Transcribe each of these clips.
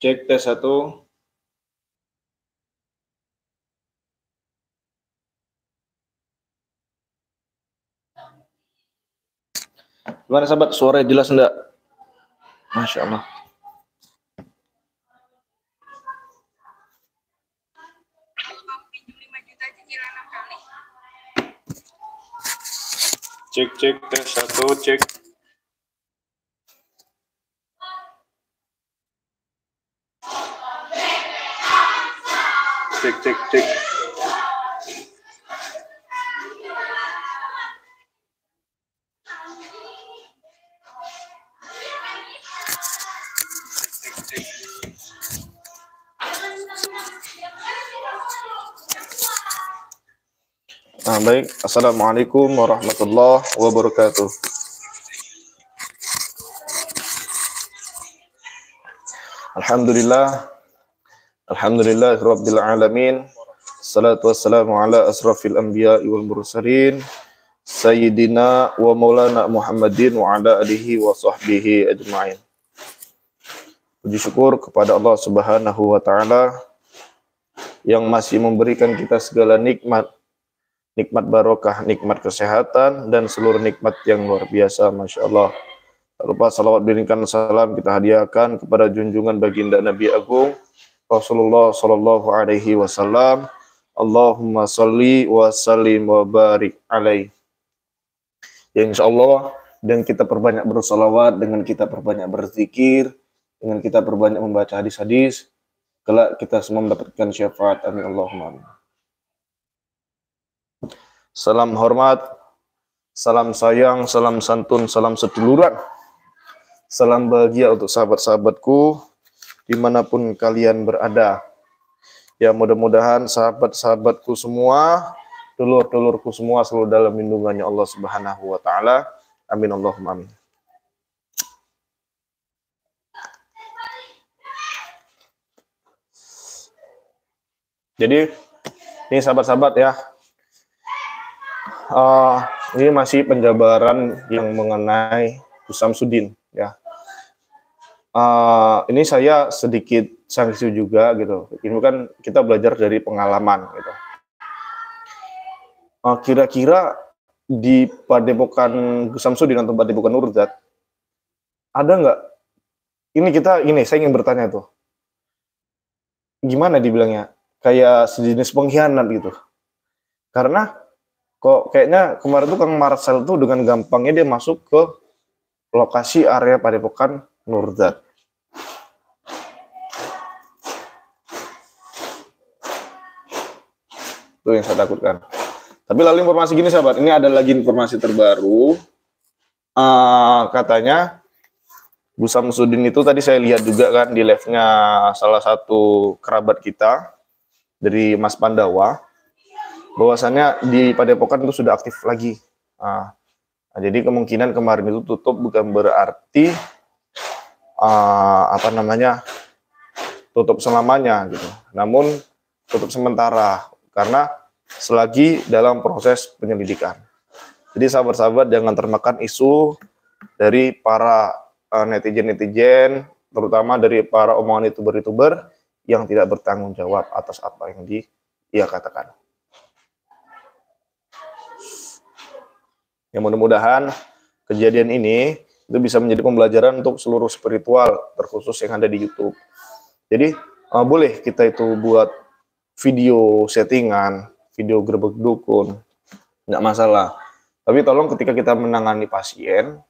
Cek tes satu. Gimana sahabat, suaranya jelas enggak? Masya Allah. Cek tes satu, cek. Cek. Nah, baik. Assalamualaikum warahmatullahi wabarakatuh. Alhamdulillah rabbil alamin. Salatu wassalamu ala asrafil anbiya'i wal mursalin sayyidina wa maulana Muhammadin wa ala alihi wa sahbihi ajma'in. Puji syukur kepada Allah Subhanahu wa taala yang masih memberikan kita segala nikmat barokah, nikmat kesehatan, dan seluruh nikmat yang luar biasa, Masya Allah. Tak lupa salawat berikan salam kita hadiahkan kepada junjungan baginda Nabi Agung Rasulullah Sallallahu Alaihi Wasallam. Allahumma salli wa sallim wa barik alaih. Ya insya Allah, dengan kita perbanyak bersalawat, dengan kita perbanyak berzikir, dengan kita perbanyak membaca hadis-hadis, kelak kita semua mendapatkan syafaat. Amin Allahumma amin. Salam hormat, salam sayang, salam santun, salam seduluran, salam bahagia untuk sahabat-sahabatku dimanapun kalian berada. Ya mudah-mudahan sahabat-sahabatku semua, dulur-dulurku semua selalu dalam lindungannya Allah Subhanahu wa taala. Amin Allahumma amin. Jadi ini sahabat-sahabat ya, ini masih penjabaran yang mengenai Gus Samsudin ya. Ini saya sedikit sanksi juga gitu. Ini kan kita belajar dari pengalaman gitu. Kira-kira di Padepokan Gus Samsudin atau Padepokan Nurhazat ada nggak? Saya ingin bertanya tuh, gimana dibilangnya? Kayak sejenis pengkhianat gitu. Karena kok kayaknya kemarin tuh Kang Marcel tuh dengan gampangnya dia masuk ke lokasi area Padepokan Nurhazat. Itu yang saya takutkan. Tapi lalu informasi gini sahabat, ini ada lagi informasi terbaru. Katanya Gus Samsudin itu tadi saya lihat juga kan di live-nya salah satu kerabat kita dari Mas Pandawa, bahwasannya di Padepokan itu sudah aktif lagi. Jadi kemungkinan kemarin itu tutup bukan berarti tutup selamanya gitu. Namun tutup sementara karena selagi dalam proses penyelidikan. Jadi sahabat-sahabat jangan termakan isu dari para netizen-netizen, terutama dari para omongan youtuber-youtuber yang tidak bertanggung jawab atas apa yang dia katakan. Ya mudah-mudahan kejadian ini itu bisa menjadi pembelajaran untuk seluruh spiritual, terkhusus yang ada di YouTube. Jadi boleh kita itu buat video settingan, video grebek dukun, nggak masalah. Tapi tolong ketika kita menangani pasien,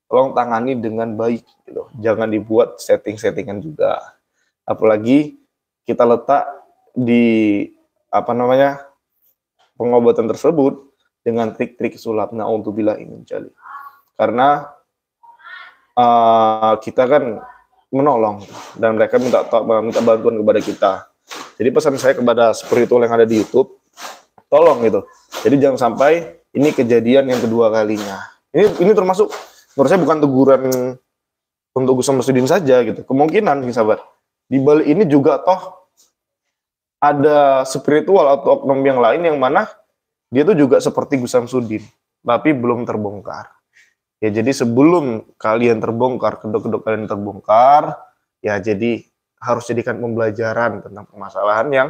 tolong tangani dengan baik, gitu. Jangan dibuat setting-settingan juga. Apalagi kita letak di pengobatan tersebut dengan trik-trik sulap. Na'udzubillah min dzalik. Karena kita kan menolong dan mereka minta bantuan kepada kita. Jadi pesan saya kepada spiritual yang ada di YouTube, tolong gitu. Jadi jangan sampai ini kejadian yang kedua kalinya. Ini termasuk menurut saya bukan teguran untuk Gus Samsudin saja gitu. Kemungkinan nih sahabat, di balik ini juga toh ada spiritual atau oknum yang lain yang mana dia tuh juga seperti Gus Samsudin, tapi belum terbongkar. Ya jadi sebelum kalian terbongkar, kedok-kedok kalian terbongkar, ya jadi harus jadikan pembelajaran tentang permasalahan yang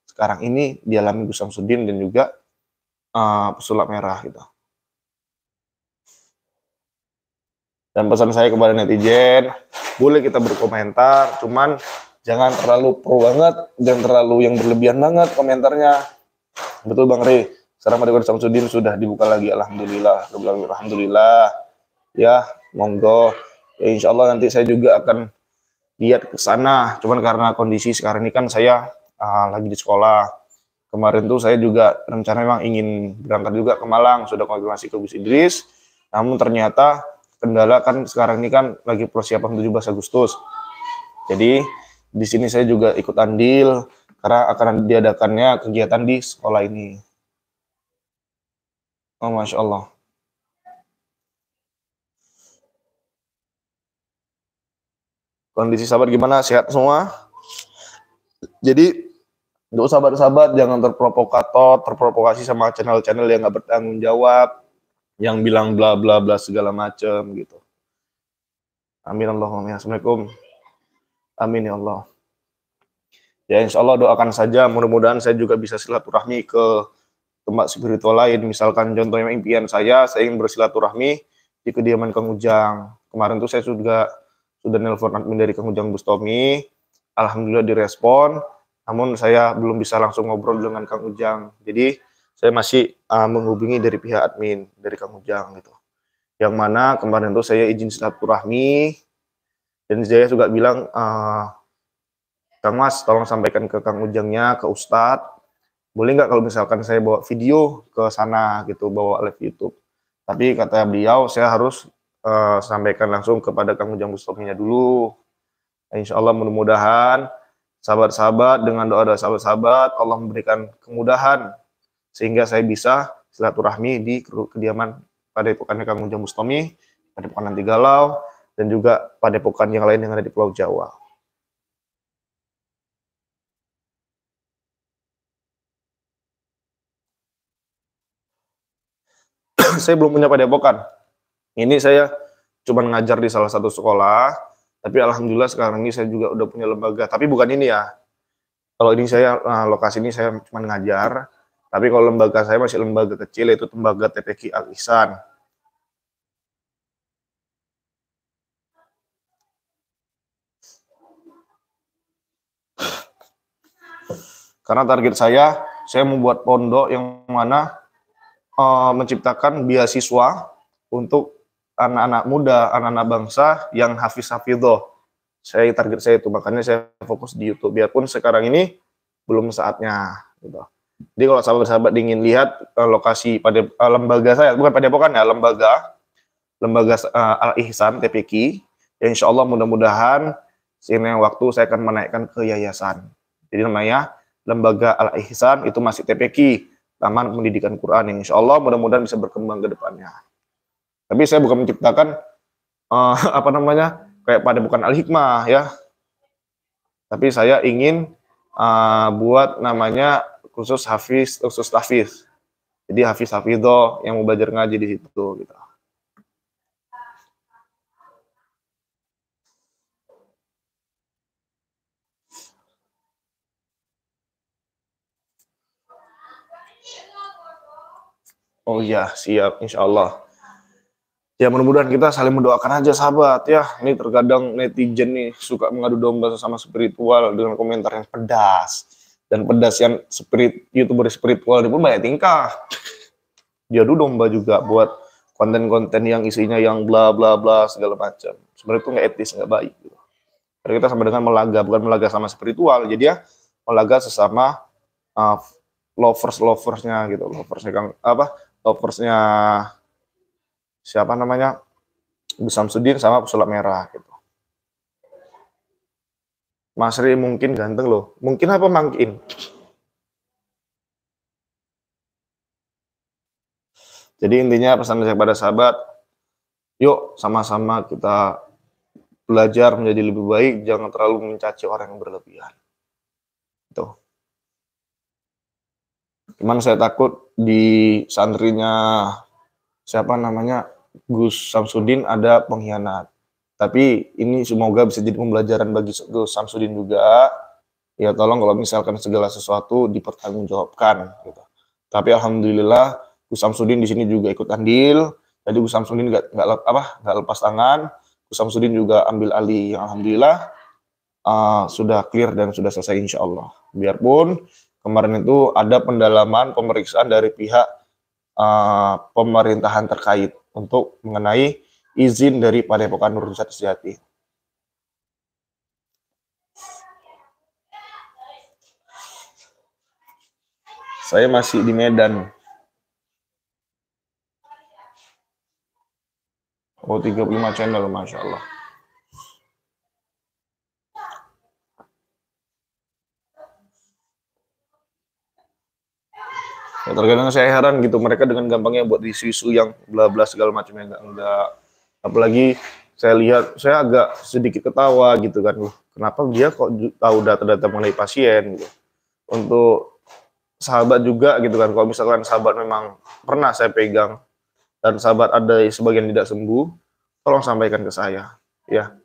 sekarang ini dialami Gus Samsudin dan juga pesulap merah gitu. Dan pesan saya kepada netizen, boleh kita berkomentar, cuman jangan terlalu pro banget, jangan terlalu yang berlebihan banget komentarnya. Betul Bang Rey, sekarang Gus Samsudin sudah dibuka lagi, alhamdulillah, alhamdulillah. Ya, monggo. Ya, insya Allah nanti saya juga akan lihat ke sana. Cuman karena kondisi sekarang ini kan saya lagi di sekolah. Kemarin tuh saya juga rencana memang ingin berangkat juga ke Malang, sudah konfirmasi ke Gus Idris. Namun ternyata kendala kan sekarang ini kan lagi persiapan 17 Agustus. Jadi di sini saya juga ikut andil karena akan diadakannya kegiatan di sekolah ini. Oh, Masya Allah. Kondisi sahabat gimana? Sehat semua? Jadi untuk sahabat-sahabat jangan terprovokasi sama channel-channel yang nggak bertanggung jawab, yang bilang bla bla bla segala macam gitu. Amin Allahumma. Assalamualaikum. Amin ya Allah. Ya insya Allah doakan saja, mudah-mudahan saya juga bisa silaturahmi ke tempat spiritual lain. Misalkan contohnya impian saya ingin bersilaturahmi di kediaman Kang Ujang. Kemarin tuh saya sudah nelpon admin dari Kang Ujang Bustomi. Alhamdulillah direspon. Namun saya belum bisa langsung ngobrol dengan Kang Ujang. Jadi saya masih menghubungi dari pihak admin dari Kang Ujang gitu. Yang mana kemarin tuh saya izin silaturahmi dan saya juga bilang Kang Mas tolong sampaikan ke Kang Ujangnya, ke Ustadz, boleh nggak kalau misalkan saya bawa video ke sana gitu, bawa live YouTube. Tapi kata beliau saya harus sampaikan langsung kepada Kang Ujang Bustominya dulu. Insya Allah mudah-mudahan sahabat-sahabat dengan doa-doa sahabat-sahabat Allah memberikan kemudahan sehingga saya bisa silaturahmi di kediaman padepokan Kang Ujang Bustomi, padepokan Nanti Galau, dan juga padepokan yang lain yang ada di Pulau Jawa. Saya belum punya padepokan. Ini saya cuma ngajar di salah satu sekolah, tapi alhamdulillah sekarang ini saya juga udah punya lembaga. Tapi bukan ini ya. Kalau ini saya lokasi ini saya cuma ngajar, tapi kalau lembaga saya masih lembaga kecil, yaitu lembaga TPQ Al Ihsan. Karena target saya membuat pondok yang mana menciptakan beasiswa untuk anak-anak muda, anak-anak bangsa yang hafiz-hafidhoh. Target saya itu, makanya saya fokus di YouTube. Biarpun sekarang ini belum saatnya. Gitu. Jadi kalau sahabat-sahabat ingin lihat lokasi pada lembaga saya, bukan padepokan ya, lembaga Al Ihsan TPQ, ya insya Allah mudah-mudahan seiring waktu saya akan menaikkan ke yayasan. Jadi namanya Lembaga Al Ihsan, itu masih TPQ, Taman Pendidikan Quran, yang insya Allah mudah-mudahan bisa berkembang ke depannya. Tapi saya bukan menciptakan kayak padepokan Al Hikmah ya. Tapi saya ingin buat namanya khusus hafiz, khusus tahfiz. Jadi hafiz-hafidhoh yang mau belajar ngaji di situ gitu. Oh iya, siap, insya Allah. Ya mudah-mudahan kita saling mendoakan aja sahabat ya. Ini terkadang netizen nih suka mengadu domba sama spiritual dengan komentar yang pedas. Dan pedas yang YouTuber spiritual itu pun banyak tingkah. Dia adu domba juga buat konten-konten yang isinya yang bla bla bla segala macam. Sebenarnya itu nggak etis, nggak baik. Gitu. Karena kita sama dengan melaga, bukan melaga sama spiritual. Jadi ya melaga sesama loversnya gitu, loversnya siapa namanya Gus Samsudin sama pesulap merah gitu. Mas Ri mungkin ganteng loh, mungkin apa mungkin. Jadi intinya pesan saya pada sahabat, yuk sama-sama kita belajar menjadi lebih baik, jangan terlalu mencaci orang yang berlebihan. Tuh. Cuman saya takut di santrinya siapa namanya Gus Samsudin ada pengkhianat. Tapi ini semoga bisa jadi pembelajaran bagi Gus Samsudin juga. Ya tolong kalau misalkan segala sesuatu dipertanggungjawabkan gitu. Tapi alhamdulillah Gus Samsudin di sini juga ikut andil. Jadi Gus Samsudin nggak lepas tangan. Gus Samsudin juga ambil alih, yang alhamdulillah sudah clear dan sudah selesai insya Allah. Biarpun kemarin itu ada pendalaman pemeriksaan dari pihak pemerintahan terkait untuk mengenai izin dari Padepokan Nurul Sejati. Saya masih di Medan. Oh, 35 channel, Masya Allah. Ya, terkadang saya heran gitu, mereka dengan gampangnya buat isu-isu yang bla-bla segala macamnya, enggak. Apalagi saya lihat, saya agak sedikit ketawa gitu kan, kenapa dia kok tahu data-data mengenai pasien gitu. Untuk sahabat juga gitu kan, kalau misalkan sahabat memang pernah saya pegang, dan sahabat ada sebagian tidak sembuh, tolong sampaikan ke saya, ya.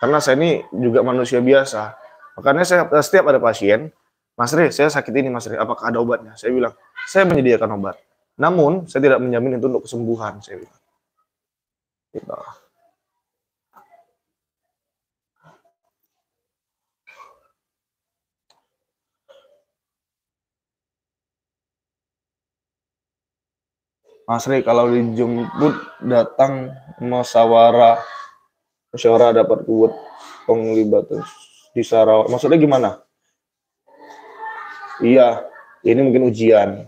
Karena saya ini juga manusia biasa. Makanya saya setiap ada pasien, Mas Re, saya sakit ini Mas Re, apakah ada obatnya? Saya bilang, saya menyediakan obat. Namun, saya tidak menjamin itu untuk kesembuhan, saya bilang. Gitu. Mas Re, kalau dijemput datang musyawarah dapat buat penglibatan di Sarawak. Maksudnya gimana? Iya, ini mungkin ujian.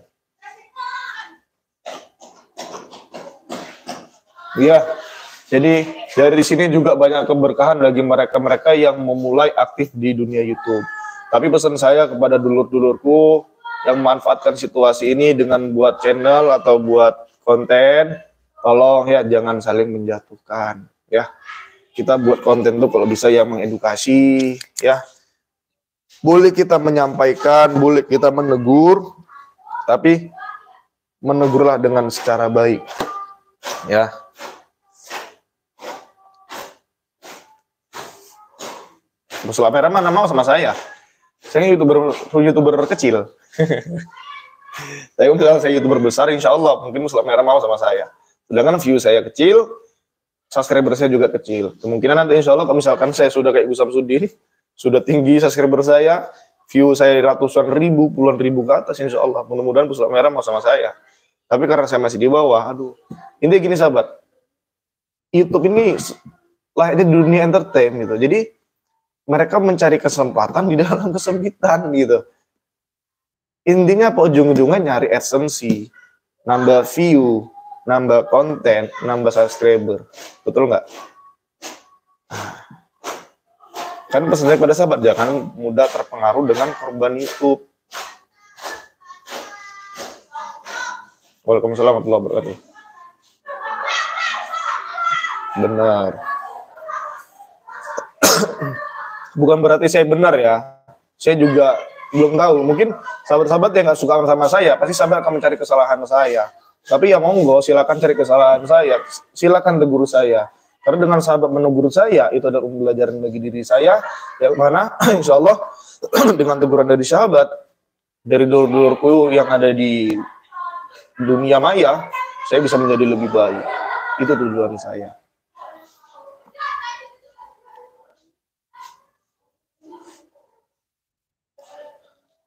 Iya, jadi dari sini juga banyak keberkahan bagi mereka-mereka yang memulai aktif di dunia YouTube. Tapi pesan saya kepada dulur-dulurku yang memanfaatkan situasi ini dengan buat channel atau buat konten, tolong ya jangan saling menjatuhkan ya. Kita buat konten tuh kalau bisa yang mengedukasi ya. Boleh kita menyampaikan, boleh kita menegur, tapi menegurlah dengan secara baik ya. Muslim Merah mana mau sama saya YouTuber kecil. Tapi kalau saya YouTuber besar, insya Allah mungkin Muslim Merah mau sama saya. Sedangkan view saya kecil, subscriber saya juga kecil. Kemungkinan nanti insya Allah kalau misalkan saya sudah kayak Gus Samsudin, sudah tinggi subscriber saya, view saya ratusan ribu, puluhan ribu ke atas, insya Allah. Mudah-mudahan Muslim Merah mau sama saya. Tapi karena saya masih di bawah, aduh. Intinya gini sahabat, YouTube ini lahirnya di dunia entertain gitu. Jadi mereka mencari kesempatan di dalam kesempitan gitu. Intinya apa, ujung-ujungnya nyari adsense, nambah view, nambah konten, nambah subscriber. Betul nggak? Kan pesan saya pada sahabat, jangan mudah terpengaruh dengan korban YouTube. Waalaikumsalam warahmatullahi wabarakatuh. Benar. Bukan berarti saya benar ya. Saya juga belum tahu. Mungkin sahabat-sahabat yang nggak suka sama saya, pasti sahabat akan mencari kesalahan saya. Tapi ya monggo, silakan cari kesalahan saya. Silakan tegur saya. Karena dengan sahabat menegur saya, itu adalah pembelajaran bagi diri saya. Yang mana insya Allah dengan teguran dari sahabat, dari dulur-dulurku yang ada di dunia maya, saya bisa menjadi lebih baik. Itu tujuan saya.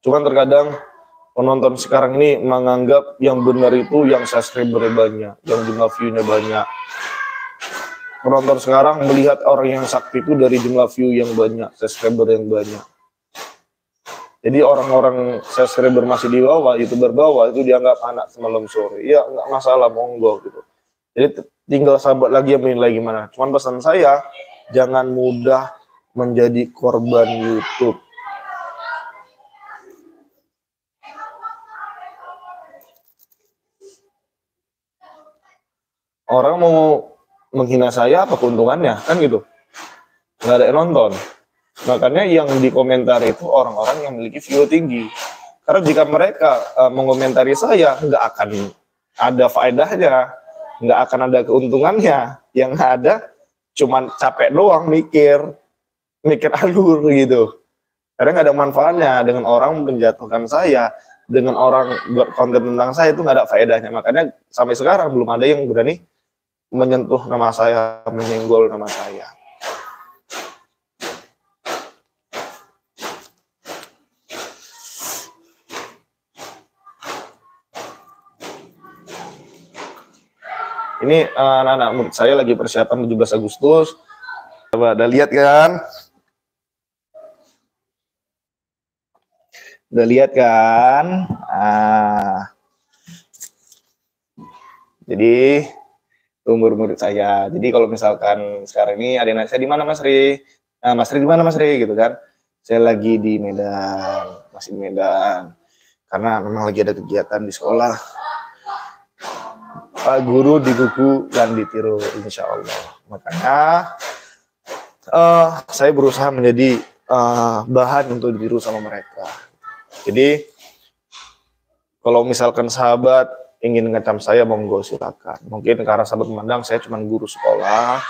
Cuman terkadang penonton sekarang ini menganggap yang benar itu yang subscriber banyak, yang jumlah view-nya banyak. Penonton sekarang melihat orang yang sakti itu dari jumlah view yang banyak, subscriber yang banyak. Jadi orang-orang subscriber masih di bawah, YouTuber bawah itu dianggap anak semalam sore. Ya nggak masalah, monggo gitu. Jadi tinggal sahabat lagi yang menilai gimana. Cuman pesan saya, jangan mudah menjadi korban YouTube. Orang mau menghina saya apa keuntungannya, kan gitu, nggak ada yang nonton. Makanya yang dikomentari itu orang-orang yang memiliki view tinggi, karena jika mereka mengomentari saya, nggak akan ada faedahnya, nggak akan ada keuntungannya. Yang ada cuman capek doang mikir alur gitu. Karena nggak ada manfaatnya dengan orang menjatuhkan saya, dengan orang buat konten tentang saya itu nggak ada faedahnya. Makanya sampai sekarang belum ada yang berani menyentuh nama saya, menyenggol nama saya. Ini anak-anak murid saya lagi persiapan 17 Agustus. Coba udah lihat kan? Udah lihat kan? Jadi umur murid saya. Jadi kalau misalkan sekarang ini ada yang nanya, saya di mana Mas Ri? Mas Ri di mana Mas Ri gitu kan? Saya lagi di Medan, masih di Medan. Karena memang lagi ada kegiatan di sekolah. Pak Guru di buku dan ditiru, insya Allah. Makanya saya berusaha menjadi bahan untuk ditiru sama mereka. Jadi kalau misalkan sahabat ingin ngecam saya, monggo silakan. Mungkin karena sahabat memandang saya cuma guru sekolah,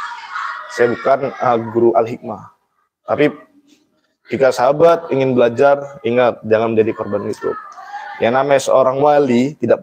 saya bukan guru al-hikmah. Tapi jika sahabat ingin belajar, ingat jangan menjadi korban YouTube. Yang namanya seorang wali tidak